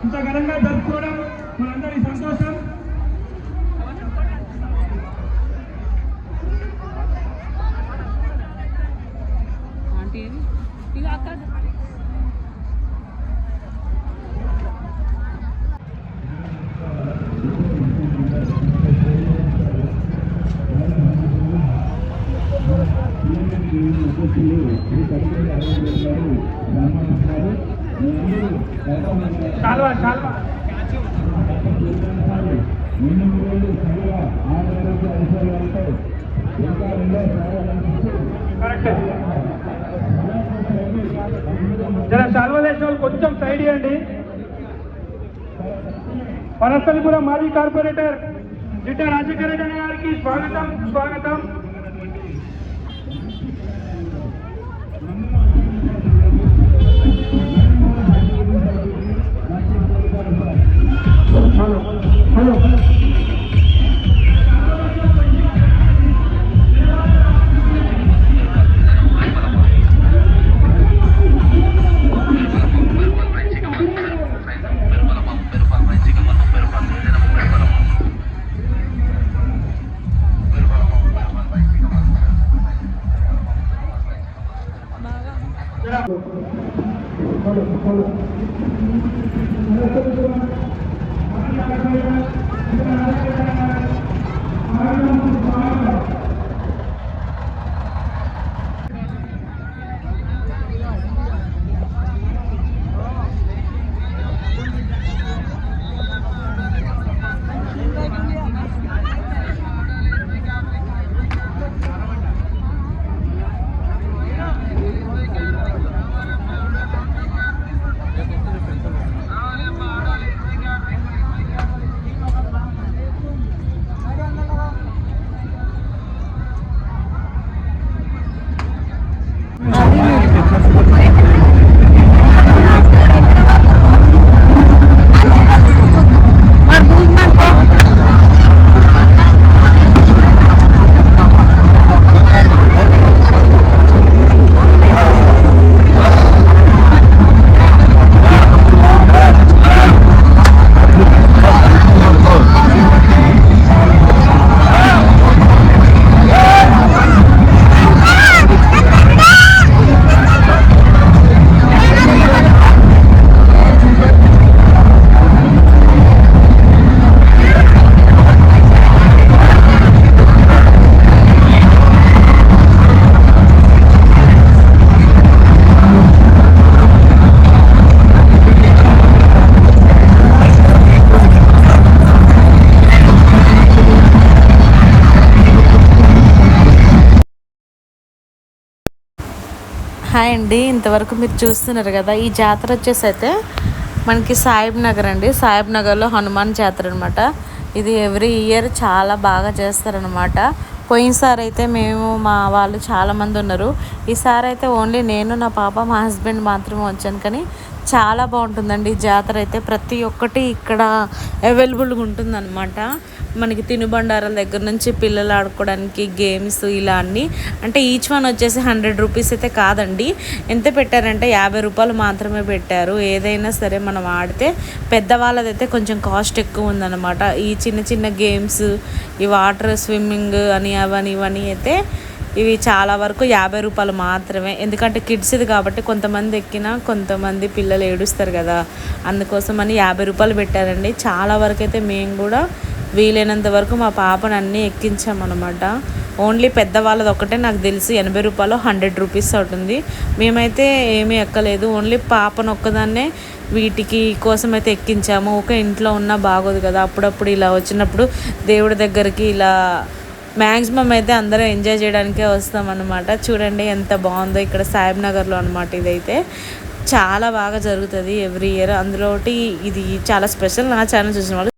ఇంత ఘనంగా జరుపుకోవడం మనందరి సంతోషం. జర శాల్వలేసిన వాళ్ళు కొంచెం సైడ్ ఇవ్వండి. వనస్థలిపురం మాజీ కార్పొరేటర్ జిట్టా రాజశేఖర రెడ్డి గారికి స్వాగతం స్వాగతం. హలో హాయ్ అండి, ఇంతవరకు మీరు చూస్తున్నారు కదా. ఈ జాతర వచ్చేసి అయితే మనకి సాయిబ్ నగర్ అండి. సాయిబ్ నగర్లో హనుమాన్ జాతర అనమాట. ఇది ఎవ్రీ ఇయర్ చాలా బాగా చేస్తారనమాట. పోయినసారి అయితే మేము మా వాళ్ళు చాలామంది ఉన్నారు. ఈసారి అయితే ఓన్లీ నేను, నా పాప, మా హస్బెండ్ మాత్రమే వచ్చాను. కానీ చాలా బాగుంటుందండి ఈ జాతర అయితే. ప్రతి ఒక్కటి ఇక్కడ అవైలబుల్గా ఉంటుందన్నమాట. మనకి తినుబండారాల దగ్గర నుంచి పిల్లలు ఆడుకోవడానికి గేమ్స్ ఇలా అన్నీ. అంటే ఈచ్ వన్ వచ్చేసి 100 రూపీస్ అయితే కాదండి. ఎంత పెట్టారంటే 50 రూపాయలు మాత్రమే పెట్టారు. ఏదైనా సరే మనం ఆడితే, పెద్దవాళ్ళదైతే కొంచెం కాస్ట్ ఎక్కువ ఉందన్నమాట. ఈ చిన్న చిన్న గేమ్స్, ఈ వాటర్ స్విమ్మింగ్ అని అవని ఇవన్నీ అయితే ఇవి చాలా వరకు 50 రూపాయలు మాత్రమే. ఎందుకంటే కిడ్స్ ఇది కాబట్టి కొంతమంది ఎక్కినా కొంతమంది పిల్లలు ఏడుస్తారు కదా, అందుకోసం అని 50 రూపాయలు పెట్టారండి. చాలా వరకు అయితే మేము కూడా వీలైనంత వరకు మా పాపను అన్నీ ఎక్కించామన్నమాట. ఓన్లీ పెద్దవాళ్ళది ఒక్కటే నాకు తెలిసి 80 రూపాయలు 100 రూపీస్ అవుతుంది. మేమైతే ఏమీ ఎక్కలేదు, ఓన్లీ పాపను ఒక్కదాన్నే వీటికి కోసం అయితే ఎక్కించాము. ఒక ఇంట్లో ఉన్నా బాగోదు కదా, అప్పుడప్పుడు ఇలా వచ్చినప్పుడు దేవుడి దగ్గరికి ఇలా మ్యాక్సిమం అయితే అందరూ ఎంజాయ్ చేయడానికే వస్తామన్నమాట. చూడండి ఎంత బాగుందో ఇక్కడ సాయిబ్ నగర్లో అనమాట. ఇదైతే చాలా బాగా జరుగుతుంది ఎవ్రీ ఇయర్. అందులోటి ఇది చాలా స్పెషల్. నా ఛానల్ చూసిన వాళ్ళు